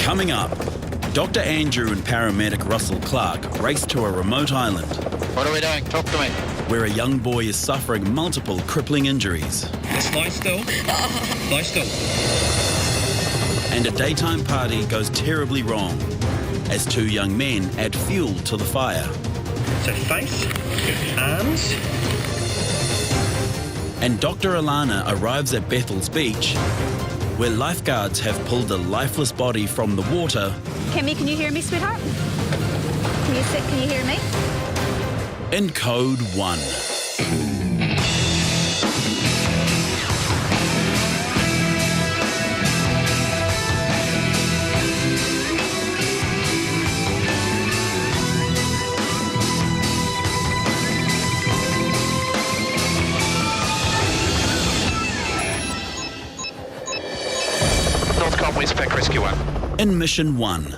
Coming up, Dr. Andrew and paramedic Russell Clark race to a remote island What are we doing? Talk to me. where a young boy is suffering multiple crippling injuries. Just lie still. Lie still. And a daytime party goes terribly wrong as two young men add fuel to the fire. So face, arms. And Dr. Alana arrives at Bethel's Beach, where lifeguards have pulled a lifeless body from the water. Kimmy, can you hear me, sweetheart? Can you hear me? In Code 1. Westpac Rescue 1. In Mission 1,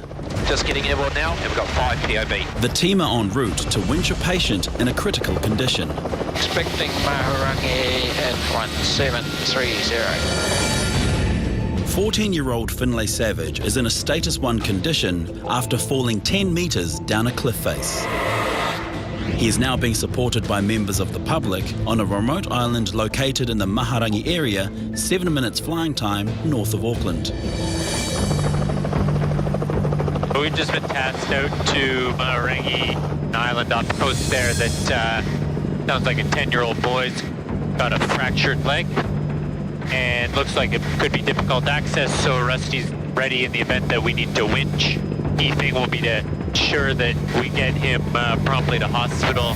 Just getting airborne now, and we've got 5 POB. the team are en route to winch a patient in a critical condition. Expecting Mahurangi at 1730. 14-year-old Finlay Savage is in a status 1 condition after falling 10 metres down a cliff face. He is now being supported by members of the public on a remote island located in the Mahurangi area, 7 minutes flying time north of Auckland. We've just been tasked out to Mahurangi, an island off the coast there that sounds like a 10-year-old boy's got a fractured leg and looks like it could be difficult access, so Rusty's ready in the event that we need to winch. Key thing will be to ensure that we get him promptly to hospital.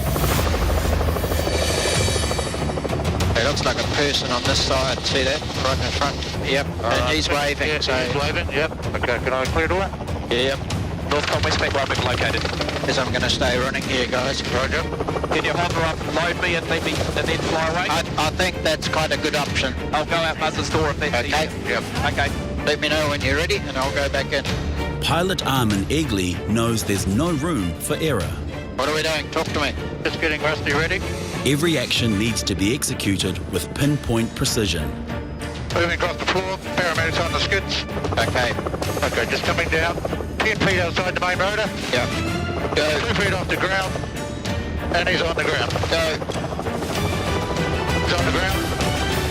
It looks like a person on this side. See that? Right in the front. Yep. And he's waving. Yeah, so he's waving, yep. Okay, can I clear it all? Yep. Northcom Westpac Roman located. Because I'm going to stay running here, guys. Roger. Can you hover up, load me, and leave me, and then fly away? I think that's quite a good option. I'll go out Buzz's door if that's Okay. easy. Yep. Okay. Let me know when you're ready, and I'll go back in. Pilot Armin Egley knows there's no room for error. What are we doing? Talk to me. Just getting Rusty ready. Every action needs to be executed with pinpoint precision. Moving across the floor, paramedics on the skids. Okay. Okay, just coming down. 10 feet outside the main rotor. Yep. Go. 2 feet off the ground. And he's on the ground. Go. He's on the ground.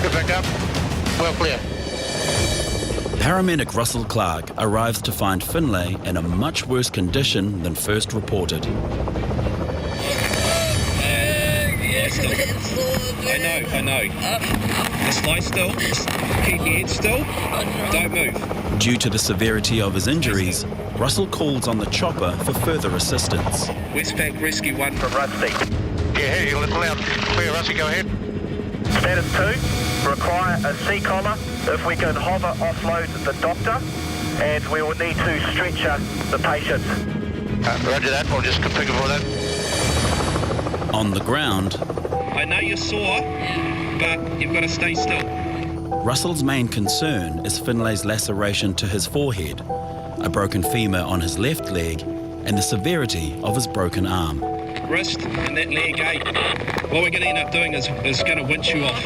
Get back up. Well clear. Paramedic Russell Clark arrives to find Finlay in a much worse condition than first reported. I know. Just lie still. Just keep your head still. Don't move. Due to the severity of his injuries, Russell calls on the chopper for further assistance. Westpac Rescue 1 From Rusty. Yeah, you're a little loud. Clear, Rusty, go ahead. Status 2, require a C collar if we can hover offload the doctor, and we will need to stretcher the patient. Roger that, we'll just configure for that. On the ground, I know you're sore, but you've got to stay still. Russell's main concern is Finlay's laceration to his forehead, a broken femur on his left leg, and the severity of his broken arm. Wrist and that leg, eh? What we're going to end up doing is going to winch you off.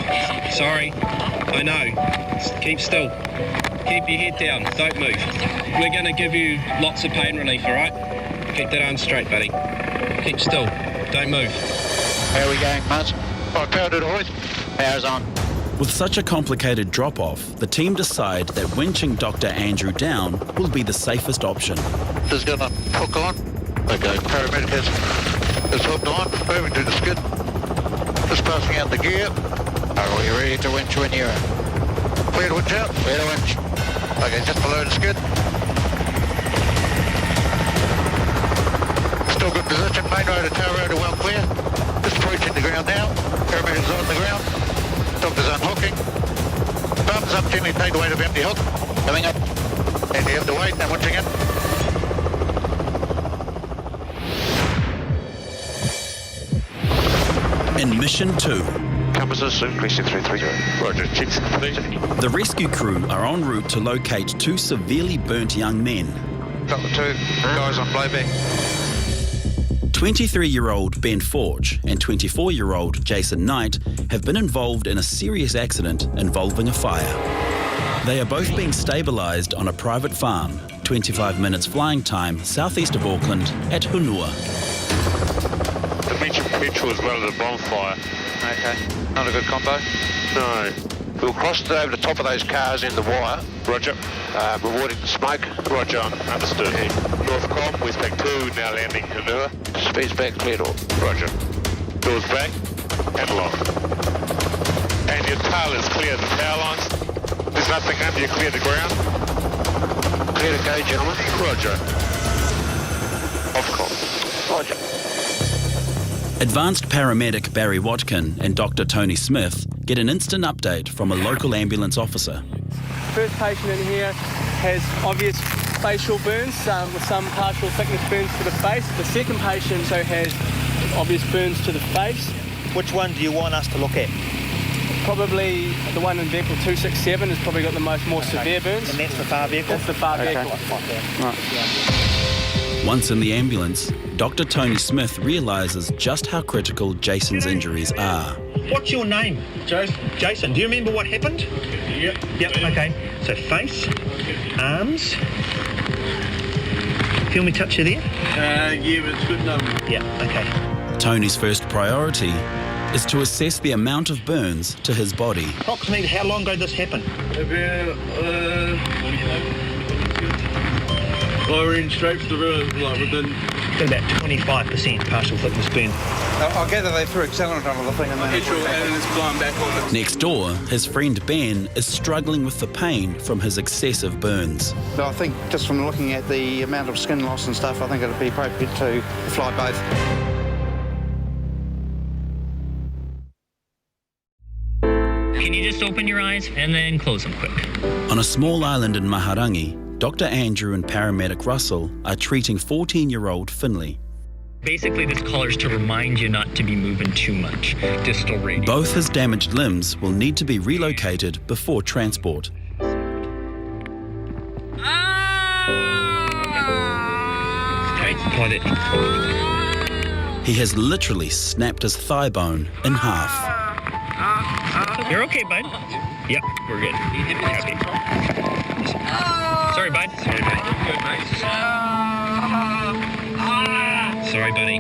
Sorry, I know. Just keep still. Keep your head down. Don't move. We're going to give you lots of pain relief, all right? Keep that arm straight, buddy. Keep still. Don't move. How are we going, Muzz? Power to the hoist. Power's on. With such a complicated drop-off, the team decide that winching Dr. Andrew down will be the safest option. Just gonna hook on. Okay, paramedic has hooked on, moving to the skid. Just passing out the gear. Are we ready to winch when you're Clear to winch out. Clear to winch. Okay, just below the skid. Still good position. Main rotor, tail rotor well clear. Just approaching the ground now. Paramedics on the ground. Doctor's unhooking. Thumbs up, gently take the weight of empty hook. Coming up. And you have the weight, now winching in. In Mission 2, Compasses increasing 330. Roger, checks please. the rescue crew are en route to locate two severely burnt young men. Got the 2 guys on playback. 23-year-old Ben Forge and 24-year-old Jason Knight have been involved in a serious accident involving a fire. They are both being stabilised on a private farm 25 minutes flying time southeast of Auckland at Hunua. The mentioned petrol as well as a bonfire. Okay, not a good combo. No. We'll cross over the top of those cars in the wire. Roger. Avoiding the smoke. Roger. Understood. Northcom, Westpac 2, now landing Hanua. Speed's back, cleared all. Roger. Doors back and locked. And your tail is clear of the power lines. There's nothing under you, clear the ground. Clear to go, gentlemen. Roger. Ofcom. Roger. Advanced paramedic Barry Watkin and Dr. Tony Smith get an instant update from a local ambulance officer. First patient in here has obvious facial burns with some partial thickness burns to the face. The second patient also has obvious burns to the face. Which one do you want us to look at? Probably the one in vehicle 267 has probably got the more severe burns. And that's the far vehicle? That's the far vehicle. Right. Once in the ambulance, Dr. Tony Smith realises just how critical Jason's injuries are. What's your name? Jason. Do you remember what happened? Yep. Yep, okay. So face, arms. Feel me touch you there? Yeah, it's good enough. Yeah, okay. Tony's first priority is to assess the amount of burns to his body. Approximately how long ago this happened? About, I ran straight to the river, like within... About 25% partial thickness burn. I gather they threw accelerant on the thing and then... and it's gone back on it. Next door, his friend Ben is struggling with the pain from his excessive burns. But I think just from looking at the amount of skin loss and stuff, I think it'd be appropriate to fly both. Can you just open your eyes and then close them quick? On a small island in Maharangi, Dr. Andrew and paramedic Russell are treating 14-year-old Finley. Basically, this collar's to remind you not to be moving too much. Distal radius. Both his damaged limbs will need to be relocated before transport. Okay, apply that. He has literally snapped his thigh bone in half. You're okay, bud? Yep, we're good. Happy. Sorry, bud. Sorry, buddy. Good, mate. Sorry, buddy.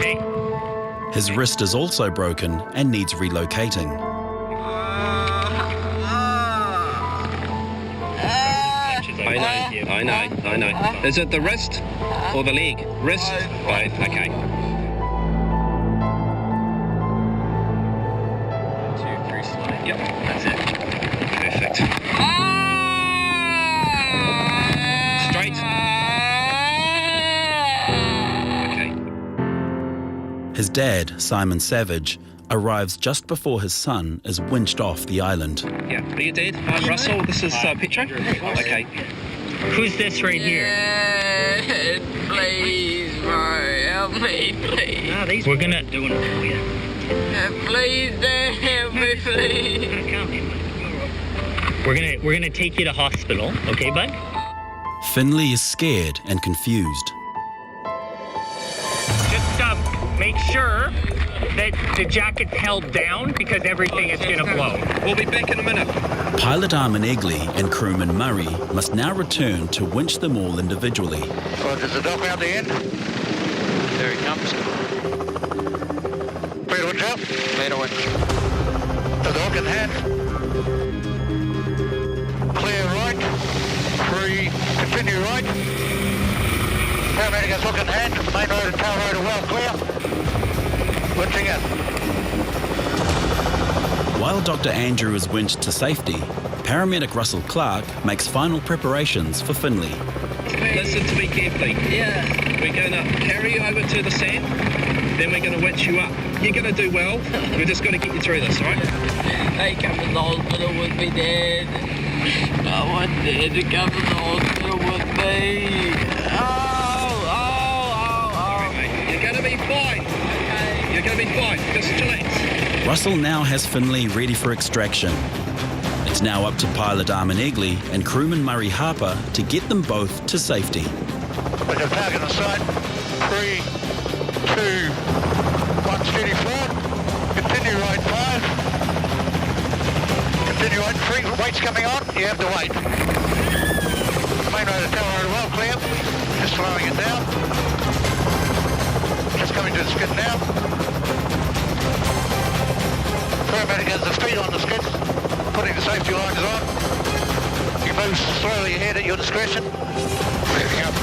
Hey. His wrist is also broken and needs relocating. I know. Is it the wrist or the leg? Wrist? Both, okay. 1, 2, 3, slide. Yep, that's it. Perfect. Straight. Okay. His dad, Simon Savage, arrives just before his son is winched off the island. Yeah, are you dead? Hi, Russell. This is Petro. Okay. Who's this right here? Please, bro, help me, please. We're gonna do it for you. Please, Dad, help me, please. We're gonna take you to hospital, okay, bud? Finley is scared and confused. Just make sure that the jacket's held down because everything is gonna blow. We'll be back in a minute. Pilot Armin Egley and crewman Murray must now return to winch them all individually. Well, there's a dock out the end. There he comes. Clear to winch out. Clear to winch. The dock in hand. Clear right. 3, continue right. Paramedic has hook in hand. Main road and tail road are well clear. Winching in. While Dr. Andrew is winched to safety, paramedic Russell Clark makes final preparations for Finley. Listen to me carefully. Yeah. We're going to carry you over to the sand, then we're going to winch you up. You're going to do well. We're just going to get you through this, all right? They come to the hospital with me, Dad. I want Dad to come to the hospital with me. You're going to be fine. You're going to be fine. Just relax. Russell now has Finley ready for extraction. It's now up to pilot Armin Egley and crewman Murray Harper to get them both to safety. We've got target on sight. 3, 2, 1, steady forward. Continue right 5. Continue right 3. Weight's coming on. You have to wait. Main road to tail road slowing it down. Just coming to the skid now. Paramedic has the speed on the skids, putting the safety lines on. You move slowly ahead at your discretion. Moving up.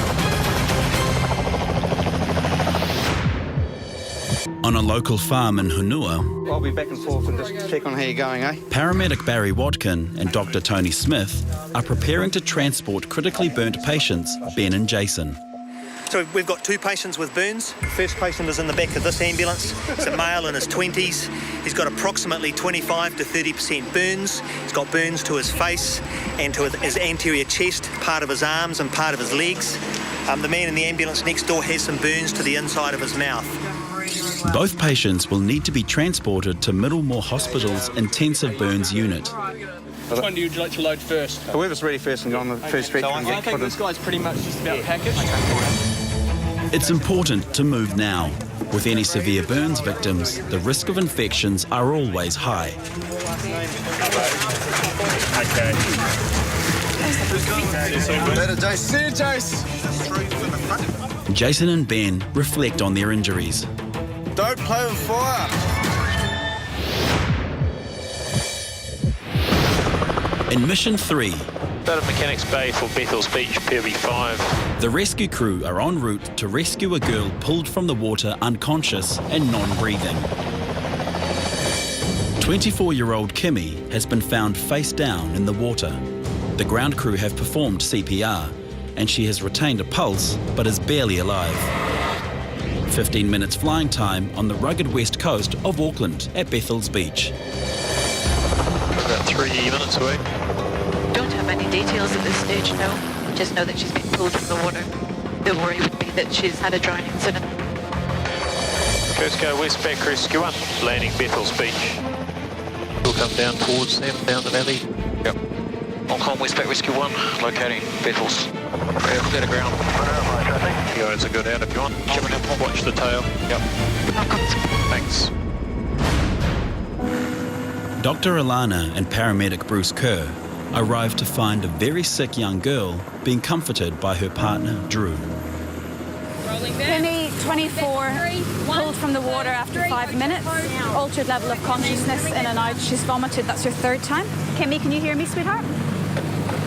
On a local farm in Hunua, I'll be back and forth and just check on how you're going, eh? paramedic Barry Watkin and Dr. Tony Smith are preparing to transport critically burnt patients Ben and Jason. So we've got 2 patients with burns. The first patient is in the back of this ambulance. He's a male in his 20s. He's got approximately 25 to 30% burns. He's got burns to his face and to his anterior chest, part of his arms and part of his legs. The man in the ambulance next door has some burns to the inside of his mouth. Both patients will need to be transported to Middlemore Hospital's intensive burns unit. Which one do you like to load first? Whoever's ready first and go on the first stretch and I get think put in. this guy's pretty much just about packaged. It's important to move now. With any severe burns victims, the risk of infections are always high. Jason and Ben reflect on their injuries. Don't play with fire. In Mission 3, Out of Mechanics Bay for Bethel's Beach, PB5. the rescue crew are en route to rescue a girl pulled from the water unconscious and non-breathing. 24-year-old Kimmy has been found face down in the water. The ground crew have performed CPR and she has retained a pulse but is barely alive. 15 minutes flying time on the rugged west coast of Auckland at Bethel's Beach. About 3 minutes away. Don't have any details at this stage, no. Just know that she's been pulled from the water. The worry would be that she's had a drowning incident. Coast Guard Westpac Rescue 1, landing Bethel's Beach. We'll come down towards them, down the valley. Yep. Hong Westpac Rescue 1, locating Bethel's. Clear to ground. You guys are good out if you want. Watch the tail. Yep. Thanks. Dr. Alana and paramedic Bruce Kerr arrived to find a very sick young girl being comforted by her partner, Drew. Kimmy, 24, pulled from the water after 5 minutes, altered level of consciousness, in and out. She's vomited. That's her 3rd time. Kimmy, can you hear me, sweetheart?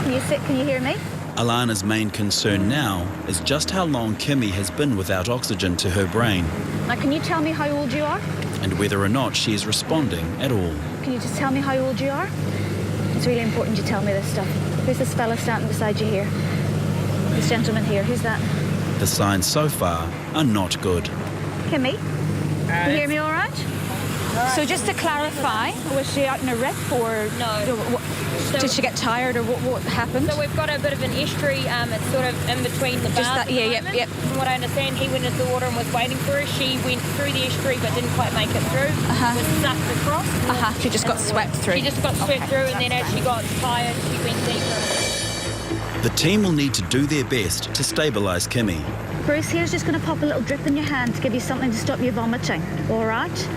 Can you hear me? Alana's main concern now is just how long Kimmy has been without oxygen to her brain Now, can you tell me how old you are? and whether or not she is responding at all. Can you just tell me how old you are? It's really important you tell me this stuff. Who's this fella standing beside you here? This gentleman here, who's that? The signs so far are not good. Kimmy? Can you hear me all right? So just to clarify, was she out in a wreck or No. did she get tired or what happened? So we've got a bit of an estuary, it's sort of in between the bars. Yep. From what I understand, he went into the water and was waiting for her. She went through the estuary but didn't quite make it through. Was sucked across. She just got swept through. She just got swept through, and then as she got tired, she went deeper. The team will need to do their best to stabilise Kimmy. Bruce, here's just going to pop a little drip in your hand to give you something to stop you vomiting, all right?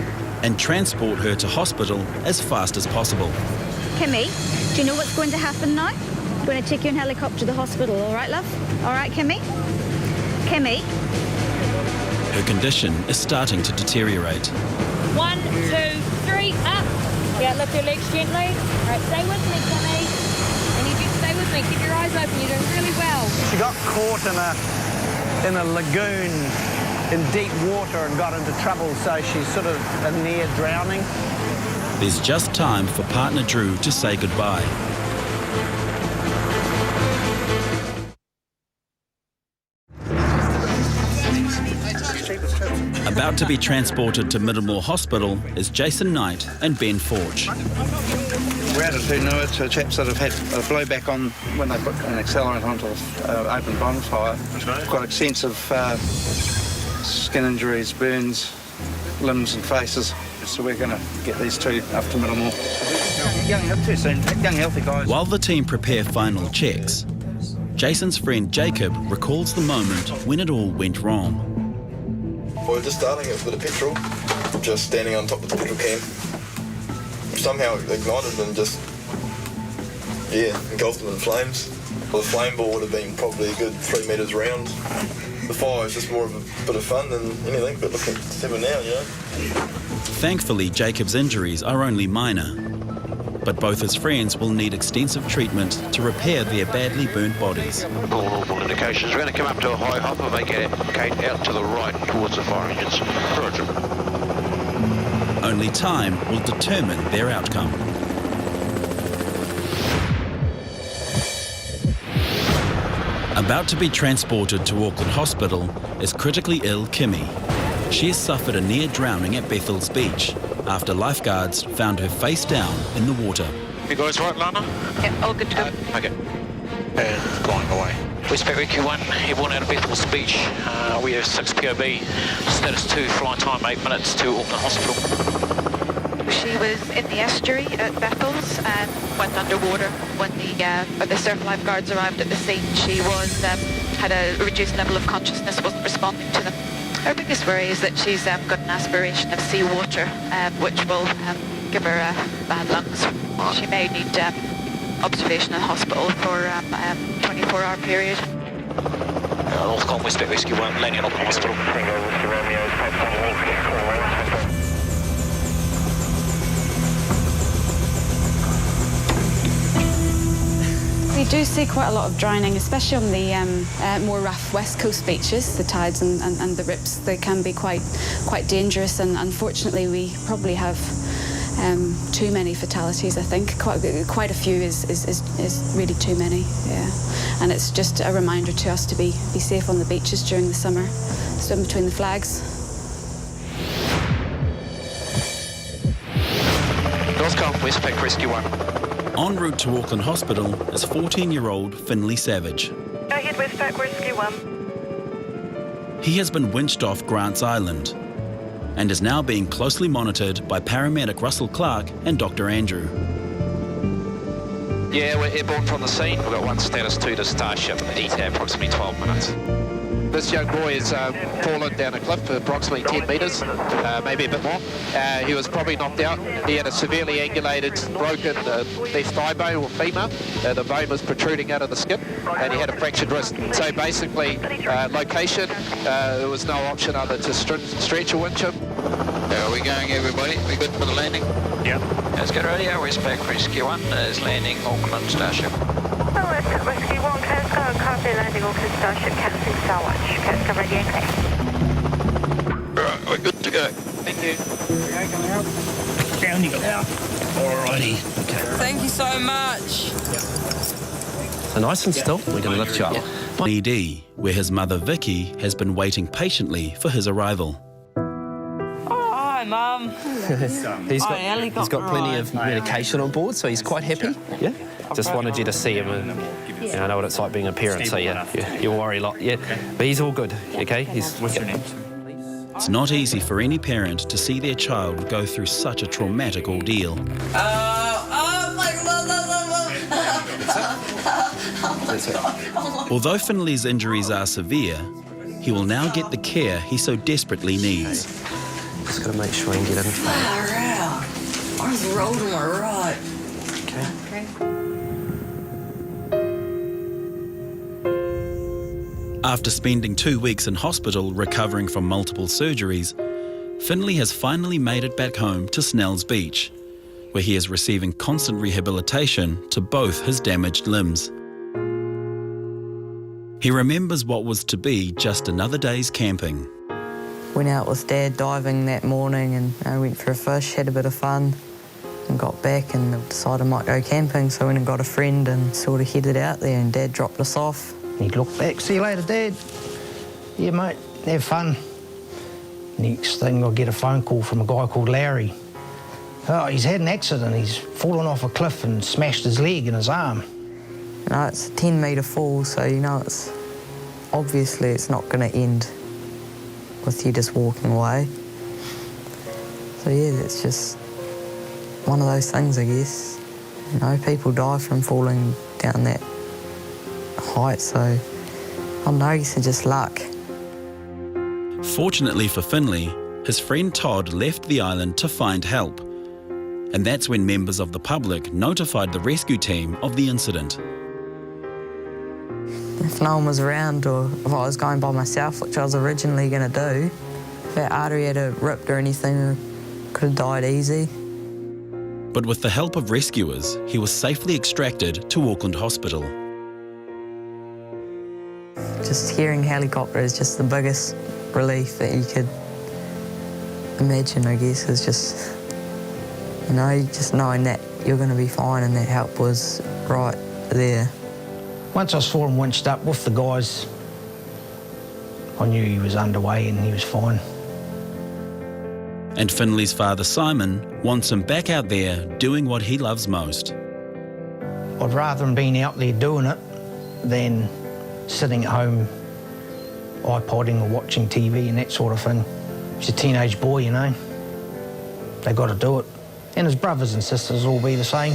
And transport her to hospital as fast as possible. Kimmy, do you know what's going to happen now? I'm going to take you in helicopter to the hospital, all right, love? All right, Kimmy? Kimmy? Her condition is starting to deteriorate. 1, 2, 3, up. Yeah, lift your legs gently. All right, stay with me, Kimmy. I need you to stay with me. Keep your eyes open. You're doing really well. She got caught in a lagoon in deep water and got into trouble, so she's sort of near drowning. There's just time for partner Drew to say goodbye. About to be transported to Middlemore Hospital is Jason Knight and Ben Forge. We're out of Hunua to chaps that have had a blowback on when they put an accelerant onto an open bonfire. Quite extensive skin injuries, burns, limbs and faces. So we're going to get these two up to Middlemore. Young, healthy guys. While the team prepare final checks, Jason's friend Jacob recalls the moment when it all went wrong. We were just starting it with a petrol, just standing on top of the petrol can. Somehow it ignited and just, engulfed them in flames. Well, the flame ball would have been probably a good 3 metres round. The fire is just more of a bit of fun than anything, but look at 7 now, you know. Thankfully, Jacob's injuries are only minor, but both his friends will need extensive treatment to repair their badly burnt bodies. All indications. We're going to come up to a high hop and make it out to the right towards the fire engines. Roger. Only time will determine their outcome. About to be transported to Auckland Hospital is critically ill Kimmy. She has suffered a near drowning at Bethel's Beach after lifeguards found her face down in the water. You guys right, Lana? Yeah, all good to go. Okay. And flying away. Westpac Rescue 1, everyone out of Bethel's Beach. We have 6 POB, status 2, flight time 8 minutes to Auckland Hospital. She was in the estuary at Bethel's and went underwater. When the surf lifeguards arrived at the scene, she was had a reduced level of consciousness, wasn't responding to them. Her biggest worry is that she's got an aspiration of seawater, which will give her bad lungs. She may need observation in hospital for a 24-hour period. Northcom Westpac Rescue 1, landing at Auckland Hospital. We do see quite a lot of drowning, especially on the more rough west coast beaches. The tides and the rips, they can be quite dangerous, and unfortunately we probably have too many fatalities. I think quite a few is really too many. Yeah, and it's just a reminder to us to be safe on the beaches during the summer. Swim between the flags. Northcom Westpac Rescue 1. En route to Auckland Hospital is 14-year-old Finley Savage. Go ahead, Westpac Rescue 1. He has been winched off Grants Island and is now being closely monitored by paramedic Russell Clark and Dr. Andrew. Yeah, we're airborne from the scene. We've got 1 status 2 to Starship, ETA approximately 12 minutes. This young boy has fallen down a cliff for approximately 10 metres, maybe a bit more. He was probably knocked out. He had a severely angulated, broken left thigh bone or femur. The bone was protruding out of the skin, and he had a fractured wrist. So basically, location, there was no option other to stretch or winch him. How are we going, everybody? We good for the landing? Yeah. Let's get ready. Westpac Rescue 1 is landing Auckland Starship. Westpac Rescue 1, Coast Guard, copy landing Auckland Starship, Captain Starwatch. Coast Guard ready and clear. Right, we're good to go. Thank you. Down you go. Alrighty. Okay. Thank you so much. So nice and still, we're going to lift you up. ED, where his mother Vicky has been waiting patiently for his arrival. Hi, Mum. He's got plenty of medication on board, so he's quite happy. Yeah. Just wanted you to see him, and I know what it's like being a parent, so you worry a lot. Yeah, but he's all good. Okay. What's your name? It's not easy for any parent to see their child go through such a traumatic ordeal. Although Finley's injuries are severe, he will now get the care he so desperately needs. Just got to make sure I can get in. Far out. Arms rolled on my right. Okay. After spending 2 weeks in hospital recovering from multiple surgeries, Finley has finally made it back home to Snell's Beach, where he is receiving constant rehabilitation to both his damaged limbs. He remembers what was to be just another day's camping. Went out with Dad diving that morning, and I went for a fish, had a bit of fun, and got back and decided I might go camping, so I went and got a friend and sort of headed out there, and Dad dropped us off. He'd look back, see you later, Dad. Yeah, mate, have fun. Next thing, I get a phone call from a guy called Larry. Oh, he's had an accident. He's fallen off a cliff and smashed his leg and his arm. You know, it's a 10-metre fall, so you know it's obviously it's not going to end with you just walking away. So yeah, it's just one of those things, I guess. You know, people die from falling down that height, so I don't know, it's just luck. Fortunately for Finley, his friend Todd left the island to find help. And that's when members of the public notified the rescue team of the incident. if no one was around, or if I was going by myself, which I was originally going to do, if that artery had ripped or anything, I could have died easy. But with the help of rescuers, he was safely extracted to Auckland Hospital. Just hearing helicopter is just the biggest relief that you could imagine, I guess. It's just, you know, just knowing that you're going to be fine and that help was right there. Once I saw him winched up with the guys, I knew he was underway and he was fine. And Finley's father, Simon, wants him back out there doing what he loves most. I'd rather him being out there doing it than sitting at home iPodding or watching TV and that sort of thing. He's a teenage boy, you know. They got to do it. And his brothers and sisters will be the same.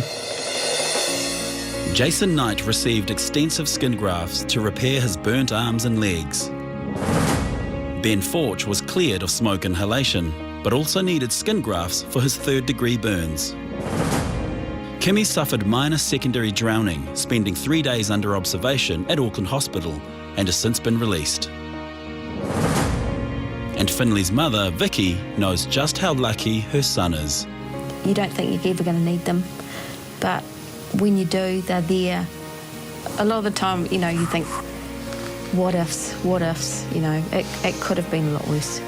Jason Knight received extensive skin grafts to repair his burnt arms and legs. Ben Forge was cleared of smoke inhalation, but also needed skin grafts for his third-degree burns. Kimmy suffered minor secondary drowning, spending 3 days under observation at Auckland Hospital, and has since been released. And Finley's mother, Vicky, knows just how lucky her son is. You don't think you're ever going to need them, but when you do, they're there. A lot of the time, you know, you think, what ifs, you know, it could have been a lot worse.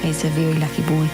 He's a very lucky boy.